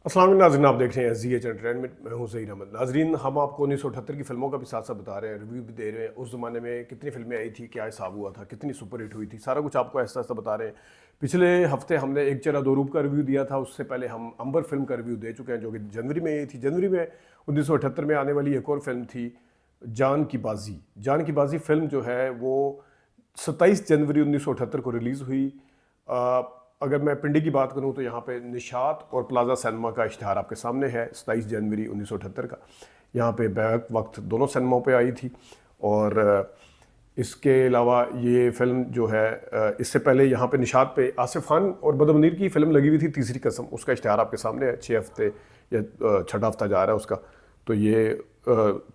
अस्सलाम वालेकुम नाज़रीन, आप देख रहे हैं SGH एंटरटेनमेंट। मैं हूं ज़हीर अहमद। नाज़रीन, हम आपको 1978 की फ़िल्मों का भी साथ साथ बता रहे हैं, रिव्यू भी दे रहे हैं। उस ज़माने में कितनी फ़िल्में आई थी, क्या हिसाब हुआ था, कितनी सुपर हिट हुई थी, सारा कुछ आपको ऐसा ऐसा बता रहे हैं। पिछले हफ्ते हमने एक चेहरा दो रूप का रिव्यू दिया था। उससे पहले हम अंबर फिल्म का रिव्यू दे चुके हैं, जो कि जनवरी में आई थी। जनवरी में 1978 में आने वाली एक और फिल्म थी, जान की बाजी। जान की बाजी फिल्म जो है वो 27 जनवरी 1978 को रिलीज़ हुई। अगर मैं पिंडी की बात करूं तो यहाँ पे निशात और प्लाजा सिनेमा का इश्तिहार आपके सामने है, 27 जनवरी 1978 का। यहाँ पे बैक वक्त दोनों सिनेमाओं पे आई थी। और इसके अलावा ये फिल्म जो है, इससे पहले यहाँ पे निशात पे आसिफ खान और बदर मुनीर की फिल्म लगी हुई थी, तीसरी कसम। उसका इश्तिहार आपके सामने है, 6 हफ्ते या 6ठा हफ्ता जा रहा है उसका। तो ये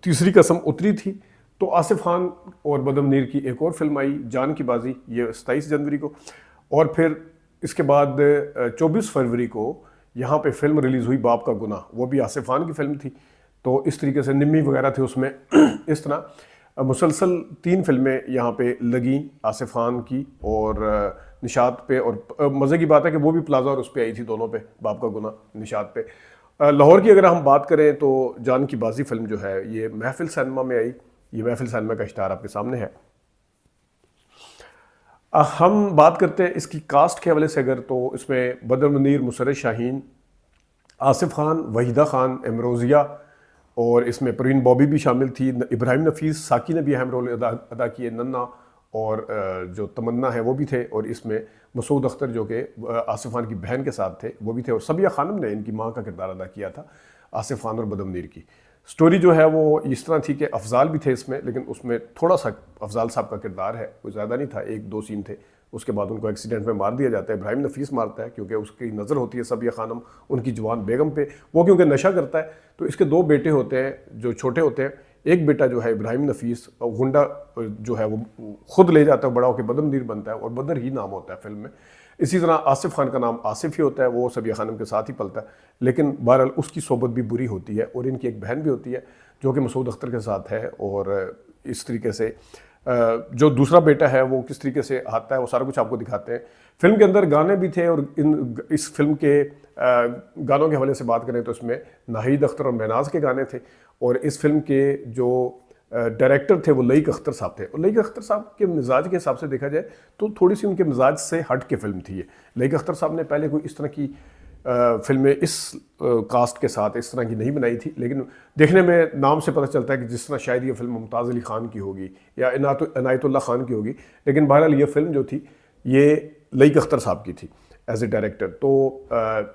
तीसरी कसम उतरी थी। तो आसिफ खान और बदर मुनीर की एक और फिल्म आई, जान की बाजी, ये 27 जनवरी को। और फिर इसके बाद 24 फरवरी को यहाँ पे फिल्म रिलीज़ हुई, बाप का गुनाह। वो भी आसिफ खान की फिल्म थी। तो इस तरीके से निम्मी वगैरह थे उसमें। इस तरह मुसलसल 3 फिल्में यहाँ पे लगी आसिफ खान की और निशात पे। और मज़े की बात है कि वो भी प्लाजा और उस पर आई थी, दोनों पे, बाप का गुनाह निशात पे। लाहौर की अगर हम बात करें तो जान की बाजी फिल्म जो है ये महफिल सिनेमा में आई। ये महफिल सिनेमा का इश्तिहार आपके सामने है। हम बात करते हैं इसकी कास्ट के हवाले से अगर, तो इसमें बदर मुनीर, मुसर्रत शाहीन, आसिफ खान, वहीदा खान, एमरोज़िया, और इसमें परवीन बॉबी भी शामिल थी। इब्राहिम नफीस साकी ने भी अहम रोल अदा किए। नन्ना और जो तमन्ना है वो भी थे। और इसमें मसूद अख्तर जो कि आसिफ खान की बहन के साथ थे वो भी थे। और सबिया खानम ने इनकी माँ का किरदार अदा किया था, आसिफ खान और बदर मुनीर की। स्टोरी जो है वो इस तरह थी कि अफजाल भी थे इसमें, लेकिन उसमें थोड़ा सा अफजाल साहब का किरदार है, कोई ज़्यादा नहीं था, 1-2 सीन थे। उसके बाद उनको एक्सीडेंट में मार दिया जाता है। इब्राहिम नफीस मारता है क्योंकि उसकी नज़र होती है सबिया खानम, उनकी जवान बेगम पे। वो क्योंकि नशा करता है। तो इसके 2 बेटे होते हैं जो छोटे होते हैं। एक बेटा जो है इब्राहिम नफीस, गुंडा जो है वो खुद ले जाता है, बड़ा होकर बदर मुनीर बनता है और बदर ही नाम होता है फिल्म में। इसी तरह आसिफ खान का नाम आसिफ ही होता है, वो सबिया खानम के साथ ही पलता है। लेकिन बहरहाल उसकी सोबत भी बुरी होती है। और इनकी एक बहन भी होती है जो कि मसूद अख्तर के साथ है। और इस तरीके से जो दूसरा बेटा है वो किस तरीके से आता है वो सारा कुछ आपको दिखाते हैं। फिल्म के अंदर गाने भी थे। और इस फिल्म के गानों के हवाले से बात करें तो इसमें नाहिद अख्तर और महनाज के गाने थे। और इस फिल्म के जो डायरेक्टर थे वो लईक अख्तर साहब थे। और लईक अख्तर साहब के मिजाज के हिसाब से देखा जाए तो थोड़ी सी उनके मिजाज से हट के फिल्म थी ये। लईक अख्तर साहब ने पहले कोई इस तरह की फिल्में इस कास्ट के साथ इस तरह की नहीं बनाई थी। लेकिन देखने में नाम से पता चलता है कि जिस तरह शायद ये फिल्म मुमताज़ अली ख़ान की होगी या इनायतुल्लाह ख़ान की होगी। लेकिन बहरहाल ये फिल्म जो थी ये लईक अख्तर साहब की थी एज ए डायरेक्टर। तो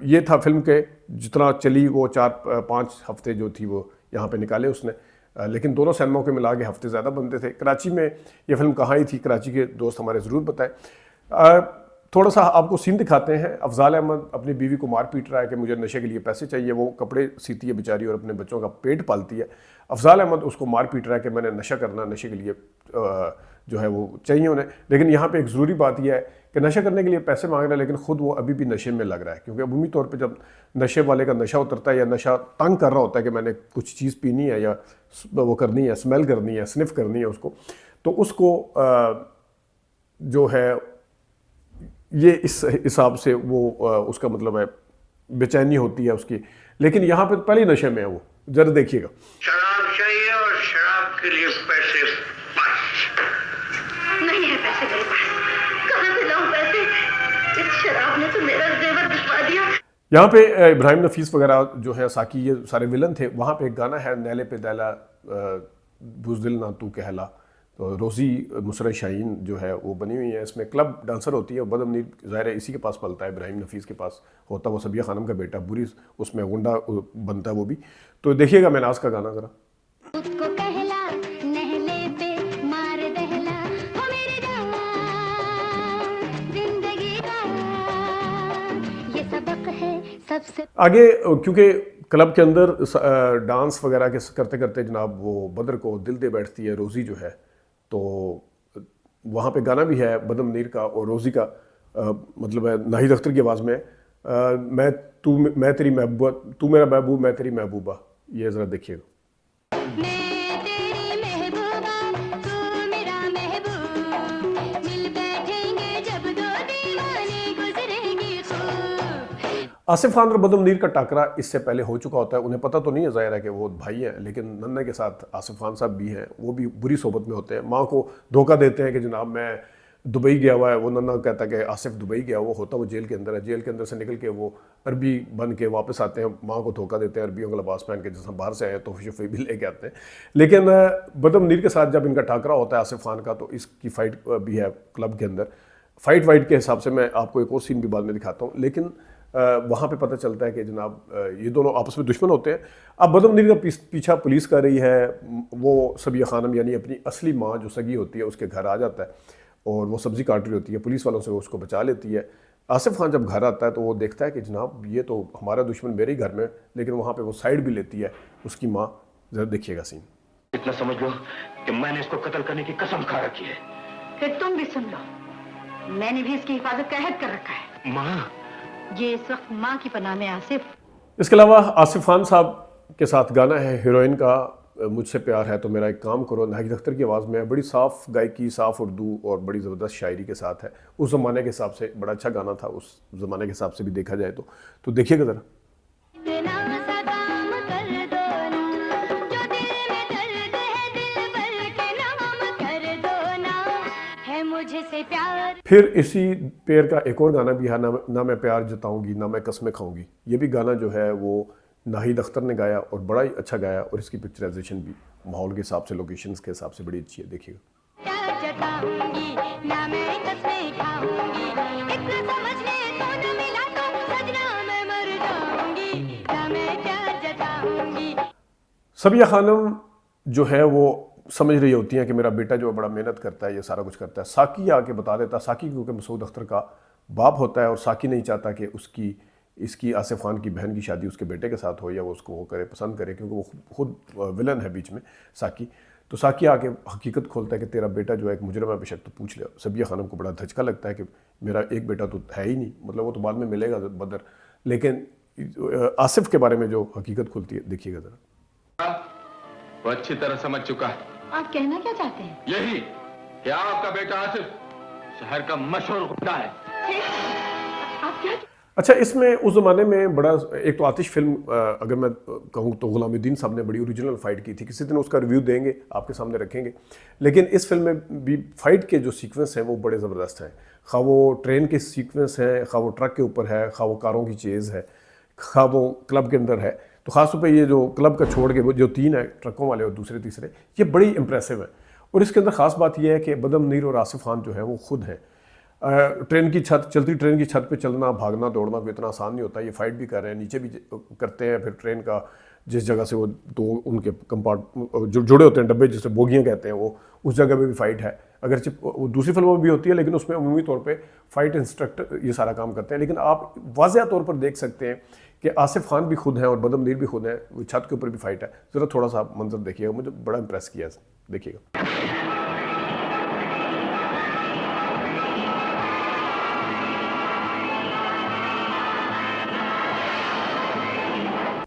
ये था फिल्म के जितना चली वो 4-5 हफ्ते जो थी वो यहाँ पे निकाले उसने। लेकिन दोनों सिनेमाओं के मिला के हफ्ते ज़्यादा बनते थे। कराची में ये फिल्म कहाँ आई थी, कराची के दोस्त हमारे ज़रूर बताएं। थोड़ा सा आपको सीन दिखाते हैं। अफजाल अहमद अपनी बीवी को मार पीट रहा है कि मुझे नशे के लिए पैसे चाहिए। वो कपड़े सीती है बेचारी और अपने बच्चों का पेट पालती है। अफजाल अहमद उसको मार पीट रहा है कि मैंने नशा करना, नशे के लिए जो है वो चाहिए उन्हें। लेकिन यहाँ पे एक ज़रूरी बात यह है कि नशा करने के लिए पैसे मांग रहा है, लेकिन ख़ुद वो अभी भी नशे में लग रहा है। क्योंकि अमूमी तौर पर जब नशे वाले का नशा उतरता है या नशा तंग कर रहा होता है कि मैंने कुछ चीज़ पीनी है या वो करनी है, स्मेल करनी है, स्निफ करनी है उसको, तो उसको जो है ये इस हिसाब से वो उसका मतलब है बेचैनी होती है उसकी। लेकिन यहाँ पे पहले ही नशे में है वो, जरा देखिएगा। शराब चाहिए और शराब के लिए पैसे नहीं है, पैसे मेरे पास, कहाँ से लाऊं पैसे? इस शराब ने तो मेरा जेवर बिकवा दिया। यहाँ पे इब्राहिम नफीस वगैरह जो है, साकी, ये सारे विलन थे। वहाँ पे एक गाना है, नैले पे दैला बुज़दिल ना तू कहला। तो रोज़ी मुसर्रत शाहीन जो है वो बनी हुई है इसमें, क्लब डांसर होती है। और बदर मुनीर ज़ाहिर है इसी के पास पलता है, इब्राहिम नफीस के पास होता है। वो सबिया खानम का बेटा बुरी उसमें गुंडा बनता है वो भी। तो देखिएगा महनाज का गाना ज़रा। आगे क्योंकि क्लब के अंदर डांस वगैरह के करते करते जनाब वो बदर को दिल दे बैठती है रोज़ी जो है। तो वहाँ पे गाना भी है बदर मुनीर का और रोज़ी का, मतलब है नाहिद अख्तर की आवाज़ में, मैं तेरी महबूबा, तू मेरा महबूब मैं तेरी महबूबा। ये ज़रा देखिएगा। आसिफ खान और बदर मुनीर का टाकरा इससे पहले हो चुका होता है, उन्हें पता तो नहीं है, ज़ाहिर है कि वो भाई हैं, लेकिन नन्हे के साथ आसिफ खान साहब भी हैं, वो भी बुरी सोबत में होते हैं। माँ को धोखा देते हैं कि जनाब मैं दुबई गया हुआ है, वो नन्हा कहता है कि आसिफ दुबई गया, वो होता वो जेल के अंदर है, जेल के अंदर से निकल के वो अरबी बन के वापस आते हैं, माँ को धोखा देते हैं, अरबियों का लिबास पहन के, जैसे बाहर से आए तो शफी भी लेके आते हैं। लेकिन बदर मुनीर के साथ जब इनका टाकरा होता है आसिफ खान का, तो इसकी फ़ाइट भी है क्लब के अंदर। फ़ाइट वाइट के हिसाब से मैं आपको एक और सीन भी बाद में दिखाता हूँ, लेकिन वहाँ पे पता चलता है कि जनाब ये दोनों आपस में दुश्मन होते हैं। अब बदर मुनीर का पीछा पुलिस कर रही है, वो सबिया खानम यानी अपनी असली माँ जो सगी होती है उसके घर आ जाता है और वो सब्ज़ी काट रही होती है, पुलिस वालों से वो उसको बचा लेती है। आसिफ खान जब घर आता है तो वो देखता है कि जनाब ये तो हमारा दुश्मन मेरे ही घर में, लेकिन वहाँ पे वो साइड भी लेती है उसकी माँ। ज़रा देखिएगा सीन। इतना समझ लो कि मैंने इसको कत्ल करने की कसम खा रखी है। फिर तुम भी सुन लो, मैंने भी इसकी हिफाजत का अहद कर रखा है। माँ, ये इस वक्त माँ की पनाह में आसिफ। इसके अलावा आसिफ खान साहब के साथ गाना है हीरोइन का मुझसे प्यार है तो मेरा एक काम करो, नाहिद अख्तर की आवाज़ में, बड़ी साफ़ गायकी, साफ़ उर्दू और बड़ी ज़बरदस्त शायरी के साथ है। उस ज़माने के हिसाब से बड़ा अच्छा गाना था, उस ज़माने के हिसाब से भी देखा जाए तो देखिएगा ज़रा। फिर इसी पेयर का एक और गाना भी है, ना मैं प्यार जताऊंगी ना मैं कस्में खाऊंगी। ये भी गाना जो है वो नाहिद अख्तर ने गाया और बड़ा ही अच्छा गाया, और इसकी पिक्चराइजेशन भी माहौल के हिसाब से, लोकेशंस के हिसाब से बड़ी अच्छी है। देखिएगा। सबिया खानम जो है वो समझ रही होती हैं कि मेरा बेटा जो है बड़ा मेहनत करता है, ये सारा कुछ करता है। साकी आके बता देता है, साकी क्योंकि मसूद अख्तर का बाप होता है और साकी नहीं चाहता कि इसकी आसिफ खान की बहन की शादी उसके बेटे के साथ हो या वो उसको वो करे, पसंद करे, क्योंकि वो खुद विलन है बीच में साकी। तो साकी आके हकीकत खोलता है कि तेरा बेटा जो है एक मुजरिम है, बेशक तो पूछ ले। सबिया खानम को बड़ा धचका लगता है कि मेरा एक बेटा तो है ही नहीं, मतलब वो तो बाद में मिलेगा बदर, लेकिन आसिफ के बारे में जो हकीकत खुलती है देखिएगा ज़रा। वो अच्छी तरह समझ चुका है। आप कहना क्या चाहते हैं? यही कि आपका बेटा आसिफ शहर का मशहूर गुंडा है। आप क्या? अच्छा, इसमें उस ज़माने में बड़ा एक तो आतिश फिल्म, अगर मैं कहूँ तो गुलामुद्दीन साहब ने बड़ी ओरिजिनल फ़ाइट की थी। किसी दिन उसका रिव्यू देंगे, आपके सामने रखेंगे। लेकिन इस फिल्म में भी फ़ाइट के जो सीक्वेंस हैं वो बड़े ज़बरदस्त हैं। खा वो ट्रेन के सीक्वेंस हैं, खा वो ट्रक के ऊपर है, खा वो कारों की चेज़ है, खा वो क्लब के अंदर है। तो ख़ासतौर पे ये जो क्लब का छोड़ के वो जो तीन है ट्रकों वाले और दूसरे तीसरे, ये बड़ी इंप्रेसिव है। और इसके अंदर ख़ास बात यह है कि बदर मुनीर और आसिफ खान जो है वो खुद हैं। ट्रेन की छत, चलती ट्रेन की छत पे चलना, भागना, दौड़ना कोई इतना आसान नहीं होता। ये फाइट भी कर रहे हैं, नीचे भी करते हैं। फिर ट्रेन का जिस जगह से वो तो उनके कंपार्ट जो जुड़े होते हैं डब्बे, जिसे बोगियाँ कहते हैं, वो उस जगह पे भी फ़ाइट है। अगर वो दूसरी फिल्मों में भी होती है, लेकिन उसमें अमूमी तौर पे फ़ाइट इंस्ट्रक्टर ये सारा काम करते हैं। लेकिन आप वाज़ह तौर पर देख सकते हैं कि आसिफ खान भी खुद हैं और बदर मुनीर भी खुद हैं। वो छत के ऊपर भी फ़ाइट है। ज़रा थोड़ा सा मंजर देखिएगा, मुझे बड़ा इंप्रेस किया, देखिएगा।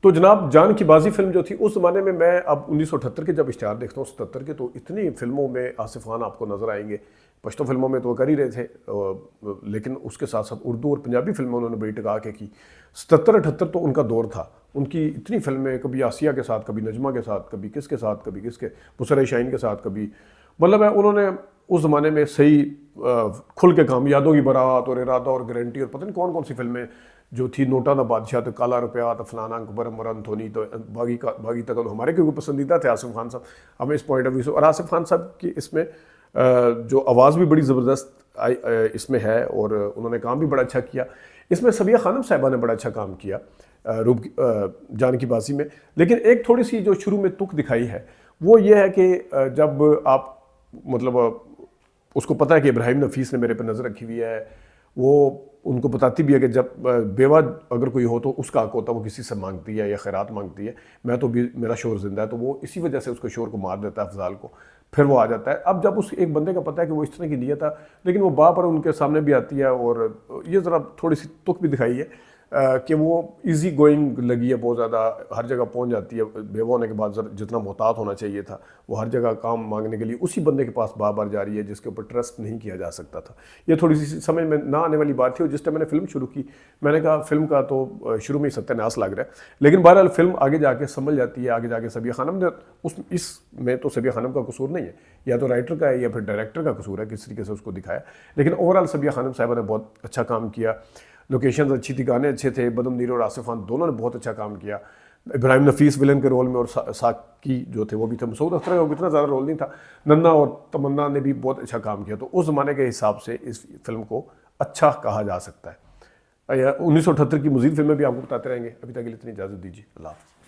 तो जनाब, जान की बाजी फिल्म जो थी उस ज़माने में, मैं अब 1978 के जब इश्तिहार देखता हूँ, 77 के, तो इतनी फिल्मों में आसिफ खान आपको नज़र आएंगे। पश्तो फिल्मों में तो वो कर ही रहे थे, लेकिन उसके साथ साथ उर्दू और पंजाबी फिल्मों उन्होंने बड़ी टिका के की। 77-78 तो उनका दौर था। उनकी इतनी फिल्में, कभी आसिया के साथ, कभी नजमा के साथ, कभी किसके साथ, कभी किसके मुसर शाहीन के साथ, कभी, मतलब है उन्होंने उस ज़माने में सही खुल के काम, यादों की बारात और इरादा और गारंटी और पता नहीं कौन कौन सी फिल्में जो थी, नोटा ना बादशाह, तो काला रुपया, तो फलाना अकबर मरन थोनी, तो बागी तक, हमारे क्योंकि पसंदीदा थे आसिफ खान साहब हमें इस पॉइंट ऑफ व्यू से। और आसिफ खान साहब की इसमें जो आवाज़ भी बड़ी ज़बरदस्त इसमें है और उन्होंने काम भी बड़ा अच्छा किया। इसमें सबिया खानम साहिबा ने बड़ा अच्छा काम किया जान की बाजी में। लेकिन एक थोड़ी सी जो शुरू में तुक दिखाई है वो ये है कि जब आप, मतलब उसको पता है कि इब्राहिम नफीस ने मेरे पर नज़र रखी हुई है, वो उनको बताती भी है कि जब बेवा अगर कोई हो तो उसका हक होता है, वो किसी से मांगती है या खैरात मांगती है, मैं तो भी, मेरा शोर जिंदा है, तो वो इसी वजह से उसको शोर को मार देता है, अफजाल को। फिर वो आ जाता है। अब जब उस एक बंदे का पता है कि वो इस तरह की नीयत है, लेकिन वो बाप और उनके सामने भी आती है और ये ज़रा थोड़ी सी तुक भी दिखाई है। कि वो इजी गोइंग लगी है बहुत ज़्यादा, हर जगह पहुंच जाती है। बेवा होने के बाद जितना मोहतात होना चाहिए था वो हर जगह काम मांगने के लिए उसी बंदे के पास बार बार जा रही है जिसके ऊपर ट्रस्ट नहीं किया जा सकता था। ये थोड़ी सी समझ में ना आने वाली बात थी। और जिस टाइम मैंने फिल्म शुरू की मैंने कहा फिल्म का तो शुरू में ही सत्यानाश लग रहा है, लेकिन बहरहाल फिल्म आगे जाके संभल जाती है। आगे जाके सबिया खानम ने इसमें तो सबिया खानम का कसूर नहीं है, या तो राइटर का है या फिर डायरेक्टर का कसूर है किस तरीके से उसको दिखाया, लेकिन ओवरऑल सबिया खानम साहिबा ने बहुत अच्छा काम किया। लोकेशंस अच्छी थी, गाने अच्छे थे, बदर मुनीर और आसिफ खान दोनों ने बहुत अच्छा काम किया। इब्राहिम नफीस विलन के रोल में और साकी जो थे वो भी थे। मसूद अख्तर का इतना ज़्यादा रोल नहीं था। नन्ना और तमन्ना ने भी बहुत अच्छा काम किया। तो उस ज़माने के हिसाब से इस फिल्म को अच्छा कहा जा सकता है। 1978 की मज़ीद फिल्में भी आपको बताते रहेंगे। अभी तक के लिए इतनी इजाज़त दीजिए। अल्लाह हाफ़िज़।